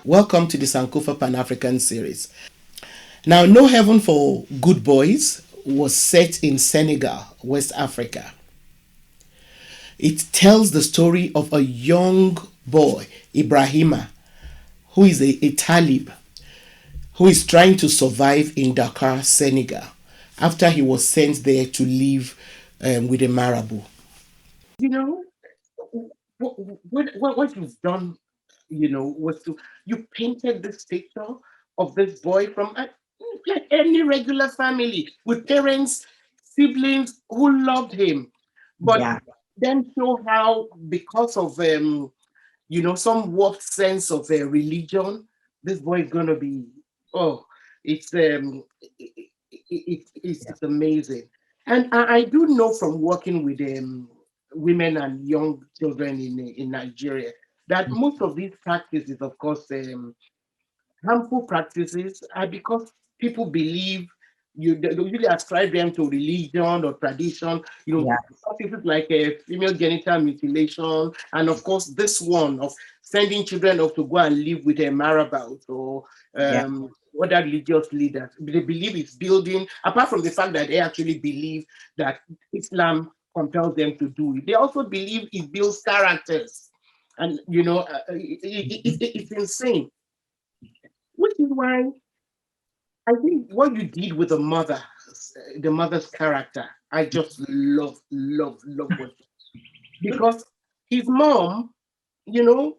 Welcome to the Sankofa Pan-African series. Now, No Heaven for Good Boys was set in Senegal, West Africa. It tells the story of a young boy, Ibraheema, who is a Talib, who is trying to survive in Dakar, Senegal, after he was sent there to live with a Marabu. You know, what you've done, was you painted this picture of this boy from like any regular family with parents, siblings who loved him, but Yeah. then show how because of some warped sense of religion, this boy is gonna be oh, it's it's amazing, and I do know from working with women and young children in Nigeria that most of these practices, of course, harmful practices are because people believe they usually ascribe them to religion or tradition. Yeah. Practices like female genital mutilation, and of course this one of sending children off to go and live with a marabout or Yeah. other religious leaders. They believe it's building. Apart from the fact that they actually believe that Islam compels them to do it, they also believe it builds characters, and it's insane. Which is why I think what you did with the mother's character, I just love what, because his mom, you know,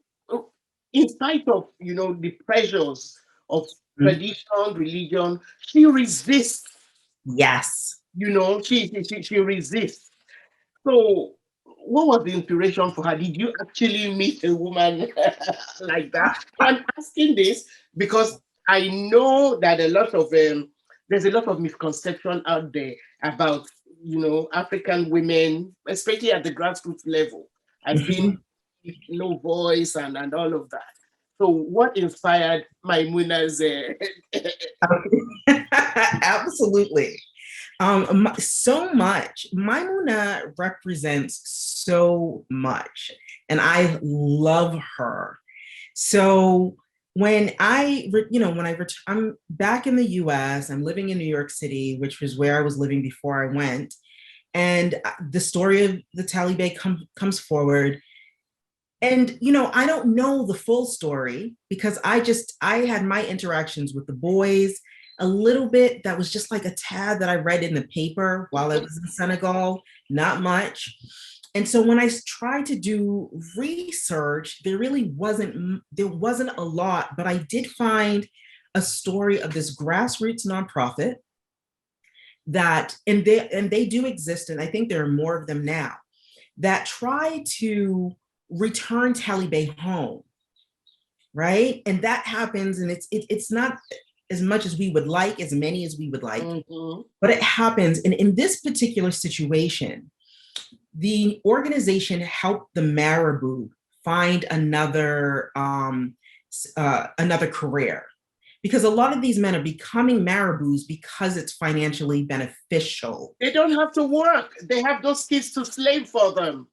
in spite of the pressures of Mhm. tradition, religion, she resists. Yes. She resists. So, what was the inspiration for her? Did you actually meet a woman like that? I'm asking this because I know that there's a lot of misconception out there about African women, especially at the grassroots level, as being Mhm. no voice and all of that. So, what inspired Maimuna's? Absolutely. So much. Maimuna represents so much, and I love her. So I'm back in the U.S., I'm living in New York City, which was where I was living before I went, and the story of the Taliban comes forward. And I don't know the full story because I had my interactions with the boys a little bit. That was just like a tad that I read in the paper while I was in Senegal, not much. And so when I tried to do research, there wasn't a lot, but I did find a story of this grassroots nonprofit and they do exist, and I think there are more of them now that try to return Taliban home, right? And that happens, and it's not as much as we would like, as many as we would like, Mhm. but it happens. And in this particular situation, the organization helped the Marabou find another career, because a lot of these men are becoming marabouts because it's financially beneficial. They don't have to work. They have those kids to slave for them.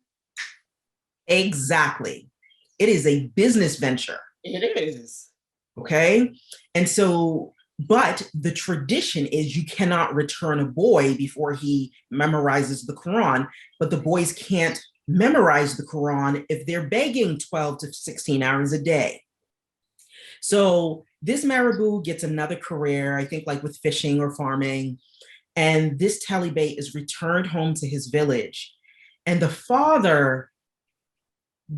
Exactly. It is a business venture. It is. Okay. And so, but the tradition is you cannot return a boy before he memorizes the Quran, but the boys can't memorize the Quran if they're begging 12 to 16 hours a day. So this Marabou gets another career, I think, like with fishing or farming. And this Taliban is returned home to his village. And the father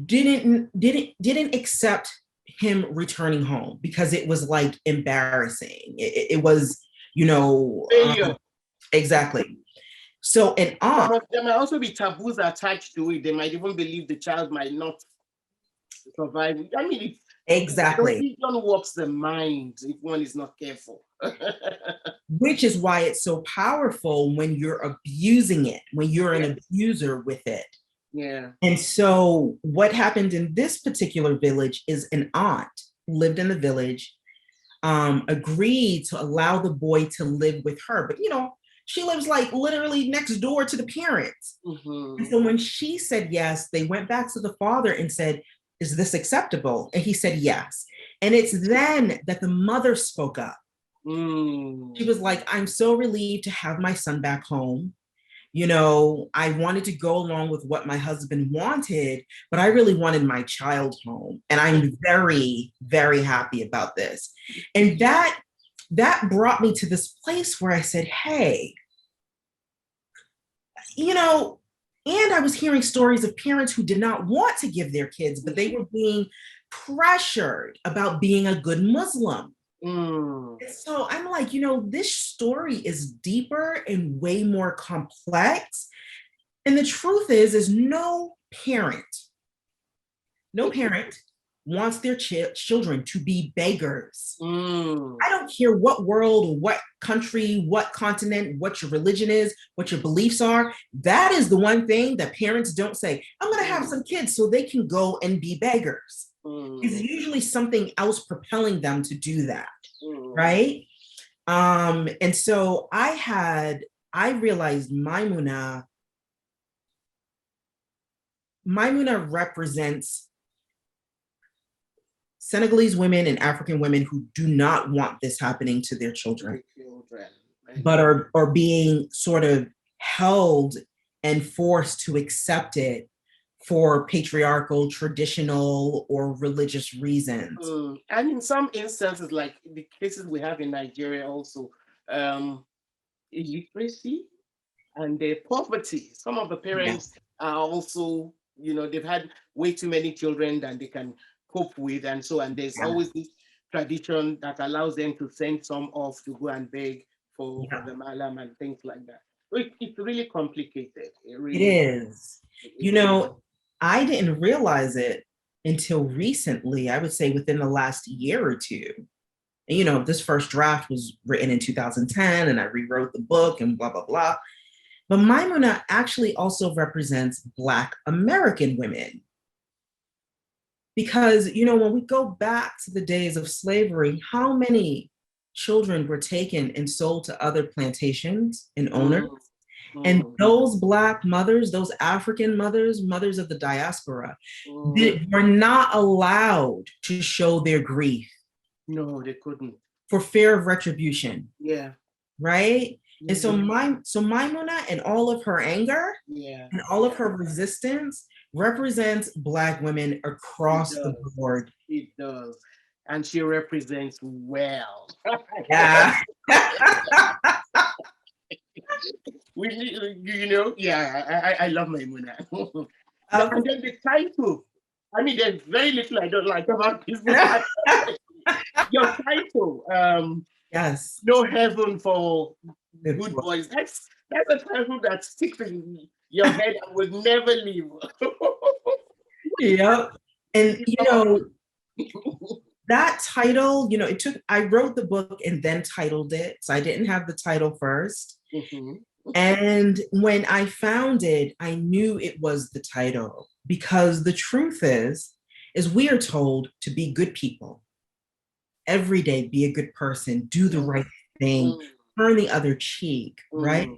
didn't accept him returning home because it was like embarrassing. It was, you know, Failure. exactly. So an aunt, There might also be taboos attached to it. They might even believe the child might not survive. I mean, exactly, religion warps the mind if one is not careful. which is why it's so powerful when you're abusing it, when you're an Yes. abuser with it. Yeah. And so what happened in this particular village is an aunt lived in the village, agreed to allow the boy to live with her. But, she lives like literally next door to the parents. And Mm-hmm. so when she said yes, they went back to the father and said, is this acceptable? And he said yes. And it's then that the mother spoke up. Mm. She was like, I'm so relieved to have my son back home. You know, I wanted to go along with what my husband wanted, but I really wanted my child home. And I'm very, very happy about this. And that brought me to this place where I said, hey, you know, and I was hearing stories of parents who did not want to give their kids, but they were being pressured about being a good Muslim. Mm. So I'm like, this story is deeper and way more complex. And the truth is parent, no parent wants their children to be beggars. Mm. I don't care what world, what country, what continent, what your religion is, what your beliefs are. That is the one thing that parents don't say. I'm going to have some kids so they can go and be beggars. It's usually something else propelling them to do that, right? And so I realized Maimuna represents Senegalese women and African women who do not want this happening to their children, but are being sort of held and forced to accept it for patriarchal, traditional, or religious reasons. And in some instances, like the cases we have in Nigeria also, illiteracy and the poverty. Some of the parents are also, they've had way too many children than they can cope with. And there's always this tradition that allows them to send some off to go and beg for the malam and things like that. So it's really complicated. It is. I didn't realize it until recently, I would say within the last year or two. And, this first draft was written in 2010 and I rewrote the book and blah, blah, blah. But Maimuna actually also represents Black American women. Because, when we go back to the days of slavery, how many children were taken and sold to other plantations and owners? And those Black mothers, those African mothers of the diaspora, were not allowed to show their grief. No, they couldn't. For fear of retribution. Yeah. Right? And so Maimuna and all of her anger and all of her resistance represents Black women across the board. It does. And she represents well. Yeah. I love Maimuna. And then the title. I mean, there's very little I don't like about this book. Your title, yes, No Heaven for Good Boys. That's a title that sticks in your head and will never leave. Yep. And that title, I wrote the book and then titled it. So I didn't have the title first. And when I found it, I knew it was the title because the truth is we are told to be good people. Every day, be a good person, do the right thing, turn the other cheek, right?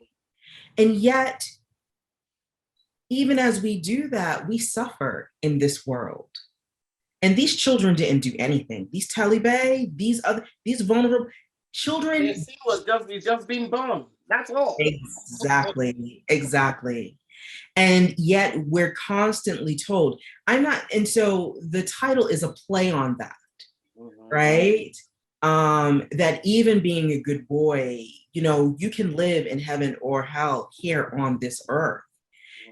And yet, even as we do that, we suffer in this world. And these children didn't do anything. These Taliban, these vulnerable children. Their sin was just being born. That's all. Exactly. And yet we're constantly told, and so the title is a play on that. Right? That even being a good boy, you can live in heaven or hell here on this earth.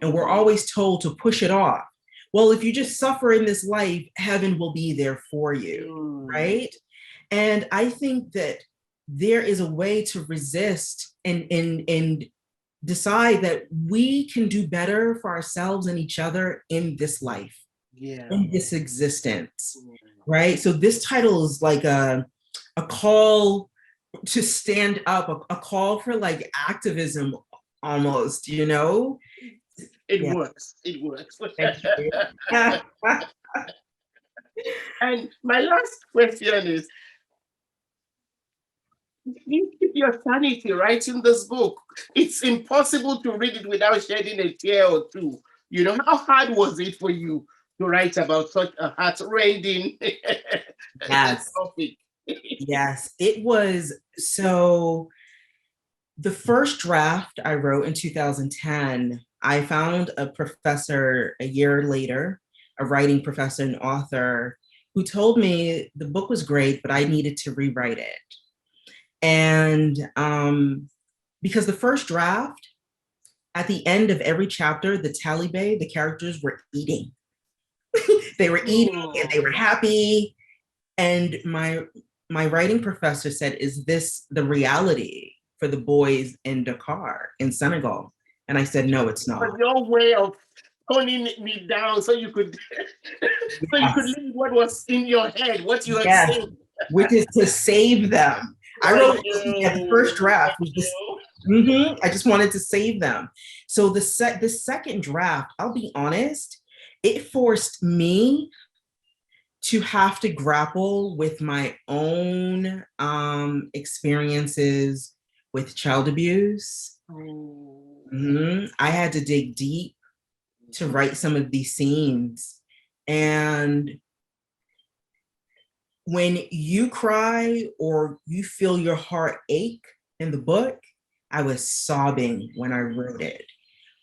And we're always told to push it off. Well, if you just suffer in this life, heaven will be there for you, right? And I think that there is a way to resist and decide that we can do better for ourselves and each other in this life, in this existence. Right? So this title is like a call to stand up, a call for like activism almost, It works. It works. And my last question is, you keep your sanity writing this book. It's impossible to read it without shedding a tear or two. How hard was it for you to write about such a heart-rending That Yes. topic. Yes. It was so the first draft I wrote in 2010, I found a professor a year later, a writing professor and author, who told me the book was great, but I needed to rewrite it. And because the first draft, at the end of every chapter, the Taliban, the characters were eating. They were eating and they were Hmm. happy. And my writing professor said, "Is this the reality for the boys in Dakar, in Senegal?" And I said, "No, it's But not." your way of toning me down so you could so you could Yes, leave what was in your head, what you had yes, said. which is to save them. I I wrote at the know, first draft I was this. know. I just wanted to save them. So the second draft, I'll be honest, it forced me to have to grapple with my own experiences with child abuse. Oh. I had to dig deep to write some of these scenes. And when you cry or you feel your heart ache in the book, I was sobbing when I wrote it,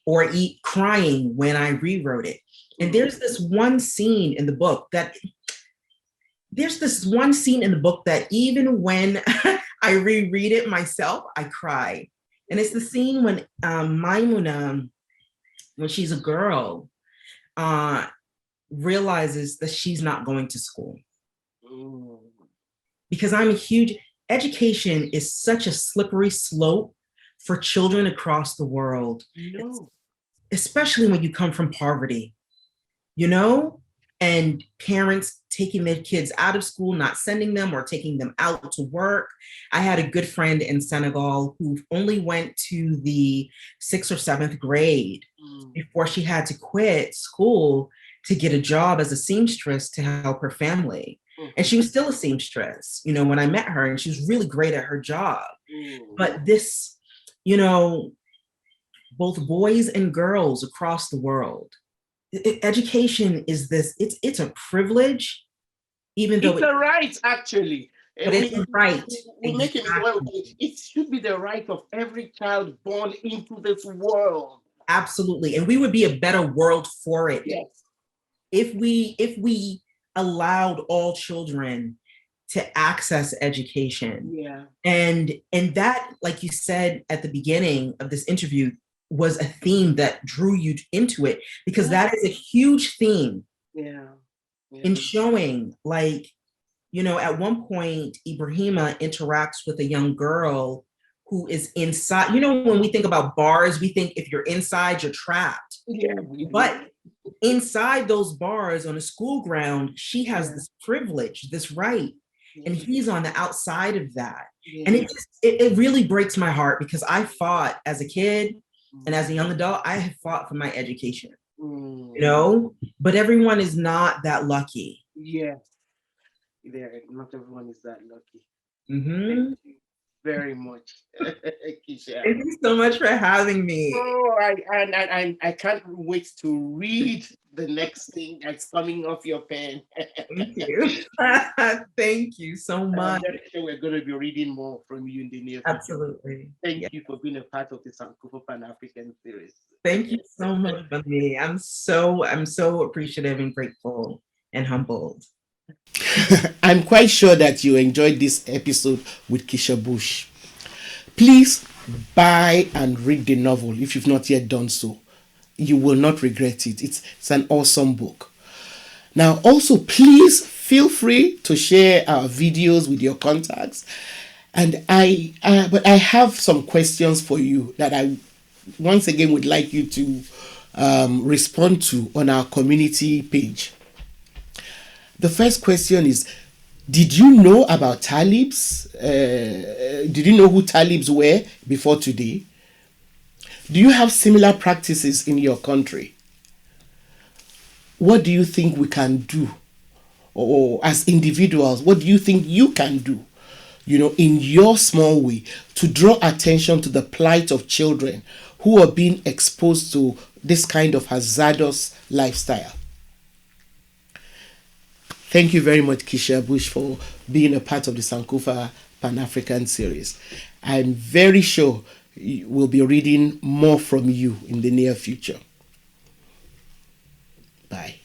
or crying when I rewrote it. And there's this one scene in the book that even when I reread it myself, I cry. And it's the scene when Maimuna, when she's a girl, uh, realizes that she's not going to school. Mm. Because education is such a slippery slope for children across the world, No. especially when you come from poverty, you know, and parents taking their kids out of school, not sending them or taking them out to work. I had a good friend in Senegal who only went to the 6th or 7th grade before she had to quit school to get a job as a seamstress to help her family. And she was still a seamstress, when I met her, and she was really great at her job. But this, you know, both boys and girls across the world, education is it's a privilege, even though It's a right, actually. but it's a right. We make it well. Exactly. It should be the right of every child born into this world. Absolutely. And we would be a better world for it Yes. if we allowed all children to access education. Yeah. And that, like you said at the beginning of this interview, was a theme that drew you into it, because that is a huge theme Yeah. Yeah. in showing, like, at one point, Ibraheema interacts with a young girl who is inside. When we think about bars, we think if you're inside, you're trapped. Yeah. But inside those bars on a school ground, she has this privilege, this right, and he's on the outside of that. And it really breaks my heart, because I fought as a kid and as a young adult. I have fought for my education, but everyone is not that lucky. Yes. Not everyone is that lucky. Mm-hmm. Thank you very much, Keisha. Thank you so much for having me. Oh, I can't wait to read the next thing that's coming off your pen. Thank you. Thank you so I'm much. very sure we're going to be reading more from you in the near future. Absolutely. Thank you for being a part of the Sankofa Pan African series. Thank you so much, Bami. I'm so appreciative and grateful and humbled. I'm quite sure that you enjoyed this episode with Keisha Bush. Please buy and read the novel if you've not yet done so. You will not regret it. It's an awesome book. Now, also, please feel free to share our videos with your contacts. And but I have some questions for you that I once again would like you to respond to on our community page. The first question is, did you know about talibs? Did you know who talibs were before today? Do you have similar practices in your country? What do you think we can do? Or as individuals, what do you think you can do, in your small way, to draw attention to the plight of children who are being exposed to this kind of hazardous lifestyle? Thank you very much, Keisha Bush, for being a part of the Sankofa Pan-African series. I'm very sure we'll be reading more from you in the near future. Bye.